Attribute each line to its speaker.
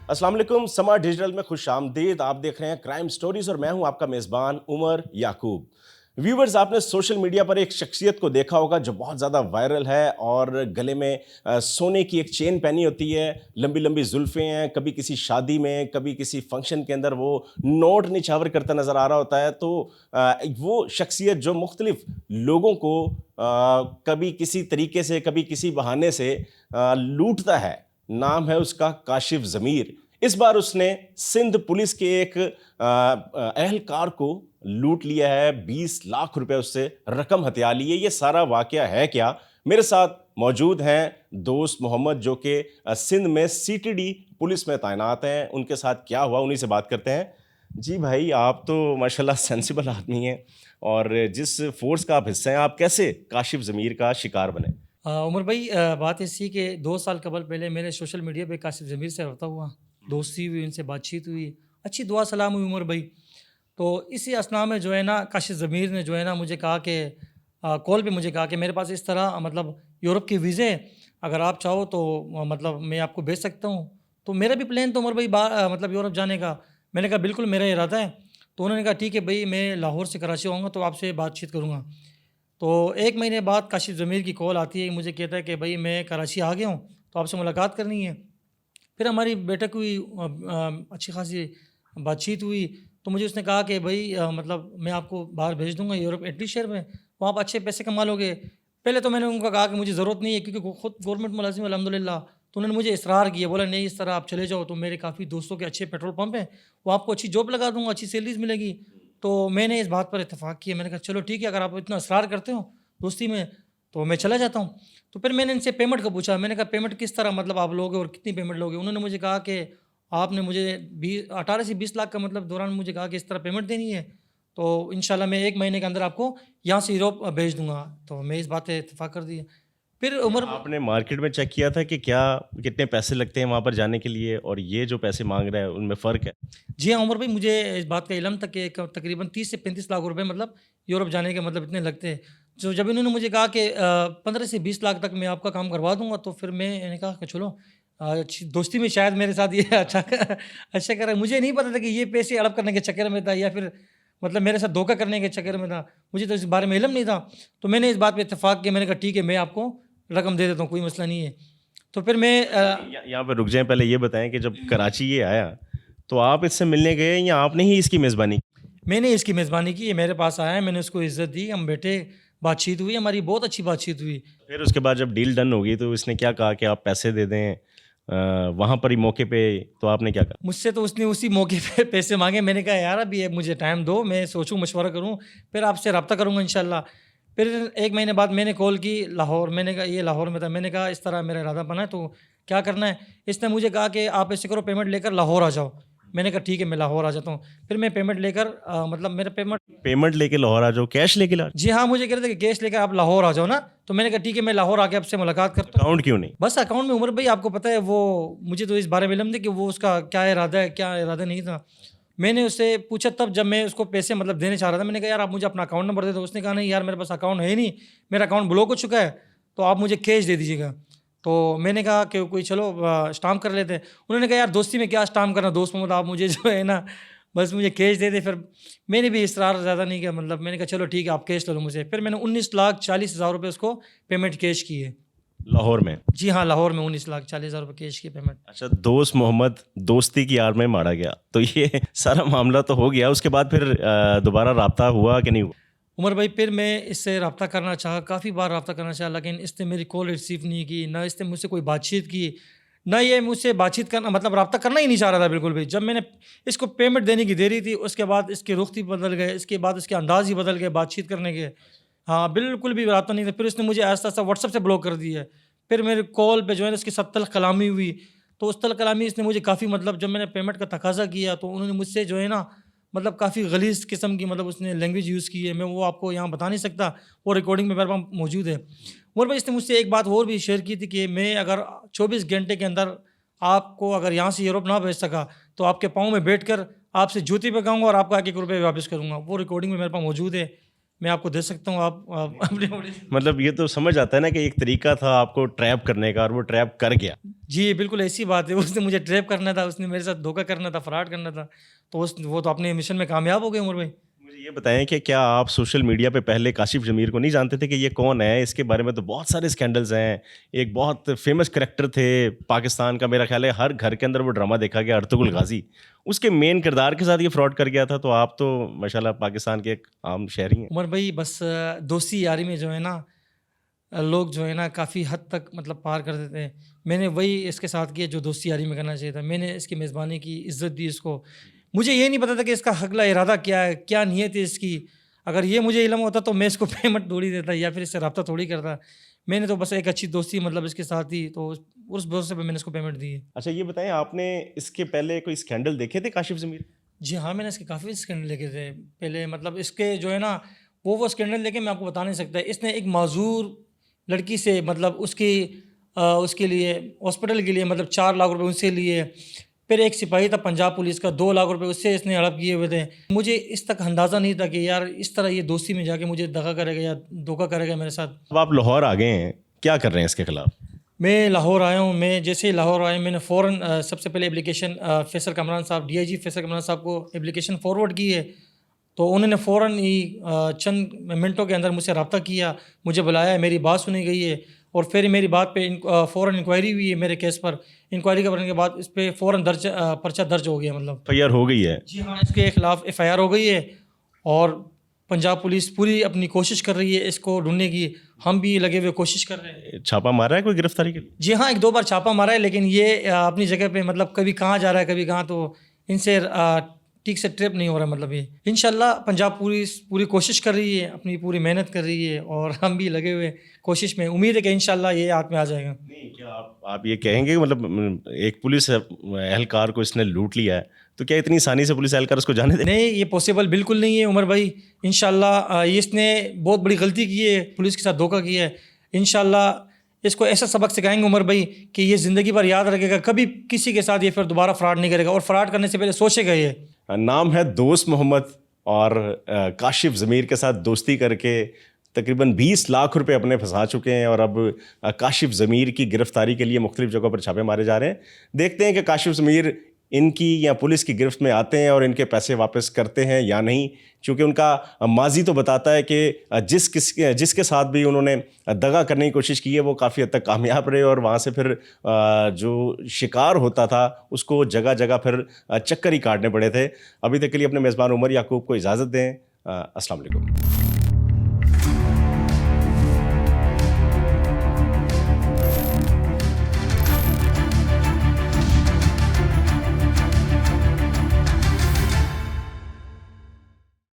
Speaker 1: अस्सलाम वालेकुम। समा डिजिटल में खुश आमदीद। आप देख रहे हैं क्राइम स्टोरीज और मैं हूं आपका मेज़बान उमर याकूब। व्यूवर्स, आपने सोशल मीडिया पर एक शख्सियत को देखा होगा जो बहुत ज़्यादा वायरल है और गले में सोने की एक चेन पहनी होती है, लंबी लंबी जुल्फ़ें हैं, कभी किसी शादी में, कभी किसी फंक्शन के अंदर वो नोट निछावर करता नज़र आ रहा होता है। तो वो शख्सियत जो मुख्तलिफ लोगों को कभी किसी तरीके से, कभी किसी बहाने से लूटता है। नाम है उसका काशिफ ज़मीर। इस बार उसने सिंध पुलिस के एक अहलकार को लूट लिया है। 20 लाख रुपए उससे रकम हथिया ली है। ये सारा वाकया है क्या? मेरे साथ मौजूद हैं दोस्त मोहम्मद, जो कि सिंध में सीटीडी पुलिस में तैनात हैं। उनके साथ क्या हुआ, उन्हीं से बात करते हैं। जी भाई, आप तो माशाल्लाह सेंसिबल आदमी हैं और जिस फोर्स का आप हिस्सा हैं, आप कैसे काशिफ ज़मीर का शिकार बने?
Speaker 2: उमर भाई, बात ऐसी है कि 2 साल कबल पहले मेरे सोशल मीडिया पे कासिफ़ ज़मीर से रब्ता हुआ, दोस्ती हुई, उनसे बातचीत हुई, अच्छी दुआ सलाम हुई उमर भाई। तो इसी असना में जो है ना, काशिफ़ ज़मीर ने जो है ना मुझे कहा कि कॉल पे मुझे कहा कि मेरे पास इस तरह मतलब यूरोप के वीज़े हैं, अगर आप चाहो तो मतलब मैं आपको भेज सकता हूँ। तो मेरा भी प्लान तो उमर भाई मतलब यूरोप जाने का। मैंने कहा बिल्कुल मेरा इरादा है। तो उन्होंने कहा ठीक है भई, मैं लाहौर से कराची आऊँगा तो आपसे बातचीत करूँगा। तो 1 महीने बाद काशिफ़ ज़मीर की कॉल आती है, मुझे कहता है कि भई मैं कराची आ गया हूँ, तो आपसे मुलाकात करनी है। फिर हमारी बैठक हुई, अच्छी खासी बातचीत हुई। तो मुझे उसने कहा कि भई मतलब मैं आपको बाहर भेज दूँगा यूरोप, इटली शहर में, वहाँ आप अच्छे पैसे कमा लोगे। पहले तो मैंने उनको कहा कि मुझे ज़रूरत नहीं है, क्योंकि वो खुद गवर्नमेंट मुलाज़िम है अल्हम्दुलिल्लाह। तो उन्होंने मुझे इसरार किया, बोला नहीं इस तरह आप चले जाओ, तो मेरे काफ़ी दोस्तों के अच्छे पेट्रोल पंप हैं, वो आपको अच्छी जॉब लगा दूँगा, अच्छी सैलरीज़ मिलेगी। तो मैंने इस बात पर इत्तेफ़ाक किया। मैंने कहा चलो ठीक है, अगर आप इतना इसरार करते हो दोस्ती में, तो मैं चला जाता हूँ। तो फिर मैंने इनसे पेमेंट का पूछा। मैंने कहा पेमेंट किस तरह मतलब आप लोगे और कितनी पेमेंट लोगे? उन्होंने मुझे कहा कि आपने मुझे 18 से 20 लाख का मतलब दौरान मुझे कहा कि इस तरह पेमेंट देनी है, तो इंशाल्लाह मैं 1 महीने के अंदर आपको यहाँ से यूरोप भेज दूँगा। तो मैं इस बात पे इत्तेफ़ाक कर दिया। फिर
Speaker 1: क्या
Speaker 2: उमर
Speaker 1: आपने मार्केट में चेक किया था कि क्या कितने पैसे लगते हैं वहाँ पर जाने के लिए और ये जो पैसे माँग रहा है उनमें फ़र्क है?
Speaker 2: जी हाँ, उमर भाई, मुझे इस बात का इल्म था कि तकरीबन 30 से 35 लाख रुपए मतलब यूरोप जाने के मतलब इतने लगते हैं। तो जब इन्होंने मुझे कहा कि 15 से 20 लाख तक मैं आपका काम करवा दूँगा, तो फिर मैंने कहा कि चलो, अच्छी दोस्ती में शायद मेरे साथ ये अच्छा अच्छा कर रहा है। मुझे नहीं पता था कि ये पैसे हड़प करने के चक्कर में था या फिर मतलब मेरे साथ धोखा करने के चक्कर में था। मुझे तो इस बारे में इल्म नहीं था। तो मैंने इस बात पे इत्तेफ़ाक किया। मैंने कहा ठीक है, मैं आपको रकम दे देता हूँ, कोई मसला नहीं है। तो फिर मैं
Speaker 1: यहाँ पे रुक जाएँ, पहले ये बताएँ कि जब कराची ये आया, तो आप इससे मिलने गए या आपने ही इसकी मेज़बानी?
Speaker 2: मैंने इसकी मेज़बानी की, ये मेरे पास आया, मैंने उसको इज़्ज़त दी, हम बैठे, बातचीत हुई, हमारी बहुत अच्छी बातचीत हुई।
Speaker 1: फिर उसके बाद जब डील डन हो गई तो इसने क्या कहा कि आप पैसे दे दें वहाँ पर ही मौके पे, तो आपने क्या कहा?
Speaker 2: मुझसे तो उसने उसी मौके पे पैसे माँगे। मैंने कहा यार अभी मुझे टाइम दो, मैं सोचूँ, मशवरा करूँ, फिर आपसे राब्ता करूँगा इंशाल्लाह। फिर 1 महीने बाद मैंने कॉल की लाहौर। मैंने कहा ये लाहौर में था। मैंने कहा इस तरह मेरा इरादा बना है, तो क्या करना है? इसने मुझे कहा कि आप ऐसे करो, पेमेंट लेकर लाहौर आ जाओ। मैंने कहा ठीक है, मैं लाहौर आ जाता हूँ। फिर मैं पेमेंट लेकर मतलब मेरा पेमेंट
Speaker 1: पेमेंट लेके लाहौर आ जाओ, कैश लेके ला
Speaker 2: जी हाँ, मुझे कह रहे थे कि कैश लेकर आप लाहौर आ जाओ ना, तो मैंने कहा ठीक है, मैं लाहौर आके आपसे मुलाकात करता हूँ।
Speaker 1: अकाउंट क्यों नहीं?
Speaker 2: बस अकाउंट में उमर भाई आपको पता है, वो मुझे तो इस बारे में इल्म नहीं कि वो उसका क्या इरादा है, क्या इरादा नहीं था। मैंने उससे पूछा तब जब मैं उसको पैसे मतलब देने चाह रहा था। मैंने कहा यार आप मुझे अपना अकाउंट नंबर दे दो। उसने कहा नहीं यार, मेरे पास अकाउंट है ही नहीं, मेरा अकाउंट ब्लॉक हो चुका है, तो आप मुझे कैश दे दीजिएगा। तो मैंने कहा कि कोई चलो स्टाम्प कर लेते हैं। उन्होंने कहा यार दोस्ती में क्या स्टाम्प करना, दोस्त मोहम्मद, आप मुझे जो है ना बस मुझे कैश दे दे। फिर मैंने भी इसरार ज़्यादा नहीं किया, मतलब मैंने कहा चलो ठीक है, आप कैश ले लो मुझे। फिर मैंने 19,40,000 रुपये उसको पेमेंट कैश की है।
Speaker 1: लाहौर में?
Speaker 2: जी हाँ, लाहौर में 19,40,000 रुपये कैश की पेमेंट।
Speaker 1: अच्छा, दोस्त मोहम्मद दोस्ती की आड़ में मारा गया, तो ये सारा मामला तो हो गया। उसके बाद फिर दोबारा राब्ता हुआ कि नहीं हुआ?
Speaker 2: उमर भाई, फिर मैं इससे रब्ता करना चाहा, काफ़ी बार रब्ता करना चाहा, लेकिन इसने मेरी कॉल रिसीव नहीं की, ना इसने मुझसे कोई बातचीत की, ना ये मुझसे बातचीत करना मतलब रब्ता करना ही नहीं चाह रहा था बिल्कुल भी। जब मैंने इसको पेमेंट देने की देरी थी, उसके बाद इसके रुख ही बदल गए, इसके बाद इसके अंदाज़ ही बदल गए बातचीत करने के। हाँ, बिल्कुल भी रब्ता नहीं था। फिर उसने मुझे आहिस्ता-आहिस्ता व्हाट्सएप से ब्लॉक कर दिया है। फिर मेरे कॉल पे जो है ना उसकी 7 तल्ख़ कलामी हुई। तो उस तल्ख़ कलामी इसने मुझे काफ़ी मतलब जब मैंने पेमेंट का तकाज़ा किया, तो उन्होंने मुझसे जो है ना मतलब काफ़ी ग़लीज़ किस्म की मतलब उसने लैंग्वेज यूज़ की है। मैं वो आपको यहाँ बता नहीं सकता, वो रिकॉर्डिंग में मेरे पास मौजूद है। और भाई इसने मुझसे एक बात और भी शेयर की थी कि मैं अगर 24 घंटे के अंदर आपको अगर यहाँ से यूरोप ना भेज सका, तो आपके पाँव में बैठकर आपसे जूती पे खाऊँगा और आपको 1-1 रुपये वापस करूँगा। वो रिकॉर्डिंग में मेरे पास मौजूद है। मैं आपको दे सकता हूँ, आप अपने
Speaker 1: मतलब ये तो समझ आता है ना कि एक तरीका था आपको ट्रैप करने का और वो ट्रैप कर गया।
Speaker 2: जी, बिल्कुल ऐसी बात है। उसने मुझे ट्रैप करना था, उसने मेरे साथ धोखा करना था, फ्रॉड करना था। तो वो तो अपने मिशन में कामयाब हो गए उमर भाई।
Speaker 1: मुझे ये बताएं कि क्या आप सोशल मीडिया पे पहले काशिफ ज़मीर को नहीं जानते थे कि ये कौन है? इसके बारे में तो बहुत सारे स्कैंडल्स हैं। एक बहुत फेमस करैक्टर थे पाकिस्तान का, मेरा ख्याल है हर घर के अंदर वो ड्रामा देखा गया, अर्तुगरुल गाज़ी। उसके मेन किरदार के साथ ये फ्रॉड कर गया था, तो आप तो माशाल्लाह पाकिस्तान के एक आम शहरी हैं।
Speaker 2: उमर भाई बस दोस्ती यारी में जो है ना लोग जो है ना काफ़ी हद तक मतलब पार कर देते हैं। मैंने वही इसके साथ किया जो दोस्ती यारी में करना चाहिए था। मैंने इसकी मेज़बानी की, इज़्ज़त दी इसको। मुझे ये नहीं पता था कि इसका हक़ला इरादा क्या है, क्या नीयत है इसकी। अगर ये मुझे इल्म होता तो मैं इसको पेमेंट थोड़ी देता या फिर इससे रब्ता थोड़ी करता। मैंने तो बस एक अच्छी दोस्ती मतलब इसके साथ दी, तो उस भरोसे पे मैंने इसको पेमेंट दी है।
Speaker 1: अच्छा ये बताएं, आपने इसके पहले कोई स्कैंडल देखे थे काशिफ ज़मीर?
Speaker 2: जी हाँ, मैंने इसके काफ़ी स्कैंडल देखे थे। पहले मतलब इसके जो है ना वो स्कैंडल देखे मैं आपको बता नहीं सकता। इसने एक माज़ूर लड़की से मतलब उसके लिए हॉस्पिटल के लिए मतलब 4 लाख रुपए उनसे लिए। फिर एक सिपाही था पंजाब पुलिस का, 2 लाख रुपए उससे इसने हड़प किए हुए थे। मुझे इस तक अंदाज़ा नहीं था कि यार इस तरह ये दोस्ती में जाके मुझे दगा करेगा या धोखा करेगा मेरे साथ।
Speaker 1: अब आप लाहौर आ गए हैं, क्या कर रहे हैं इसके खिलाफ?
Speaker 2: मैं लाहौर आया हूँ। मैं जैसे ही लाहौर आया मैंने फ़ौरन सबसे पहले एप्लीकेशन फैसल कमरान साहब, डीआईजी फैसल कमरान साहब को एप्लीकेशन फॉरवर्ड की है। तो उन्होंने फ़ौरन ही चंद मिनटों के अंदर मुझसे रब्ता किया, मुझे बुलाया, मेरी बात सुनी गई है और फिर मेरी बात पे फ़ौरन इंक्वायरी हुई है मेरे केस पर। इंक्वायरी करने के बाद इस पे फ़ौरन पर्चा दर्ज हो गया मतलब।
Speaker 1: एफआईआर हो गई है?
Speaker 2: जी हाँ, इसके खिलाफ एफआईआर हो गई है और पंजाब पुलिस पूरी अपनी कोशिश कर रही है इसको ढूंढने की। हम भी लगे हुए कोशिश कर रहे हैं।
Speaker 1: छापा मारा है कोई गिरफ्तारी के लिए?
Speaker 2: जी हाँ, 1-2 बार छापा मारा है, लेकिन ये अपनी जगह पे मतलब कभी कहाँ जा रहा है, कभी कहाँ, तो इनसे ठीक से ट्रैप नहीं हो रहा मतलब ये। इंशाल्लाह पंजाब पुलिस पूरी कोशिश कर रही है, अपनी पूरी मेहनत कर रही है और हम भी लगे हुए कोशिश में। उम्मीद है कि इंशाल्लाह ये हाथ में आ जाएगा।
Speaker 1: नहीं, क्या आप ये कहेंगे कि मतलब एक पुलिस एहलकार को इसने लूट लिया है, तो क्या इतनी आसानी से पुलिस एहलकार उसको जाने दे?
Speaker 2: नहीं, ये पॉसिबल बिल्कुल नहीं है उमर भाई। इंशाल्लाह ये इसने बहुत बड़ी गलती की है, पुलिस के साथ धोखा किया है। इंशाल्लाह इसको ऐसा सबक सिखाएंगे उमर भाई कि ये ज़िंदगी भर याद रखेगा, कभी किसी के साथ ये फिर दोबारा फ्रॉड नहीं करेगा और फ्रॉड करने से पहले सोचेगा ये।
Speaker 1: नाम है दोस्त मोहम्मद और काशिफ ज़मीर के साथ दोस्ती करके तकरीबन 20 लाख रुपए अपने फंसा चुके हैं और अब काशिफ ज़मीर की गिरफ्तारी के लिए मुख्तलिफ जगहों पर छापे मारे जा रहे हैं। देखते हैं कि काशिफ ज़मीर इनकी या पुलिस की गिरफ्त में आते हैं और इनके पैसे वापस करते हैं या नहीं, क्योंकि उनका माजी तो बताता है कि जिसके साथ भी उन्होंने दगा करने की कोशिश की है वो काफ़ी हद तक कामयाब रहे और वहाँ से फिर जो शिकार होता था उसको जगह जगह फिर चक्कर ही काटने पड़े थे। अभी तक के लिए अपने मेज़बान उमर याकूब को इजाज़त दें। अस्सलाम वालेकुम।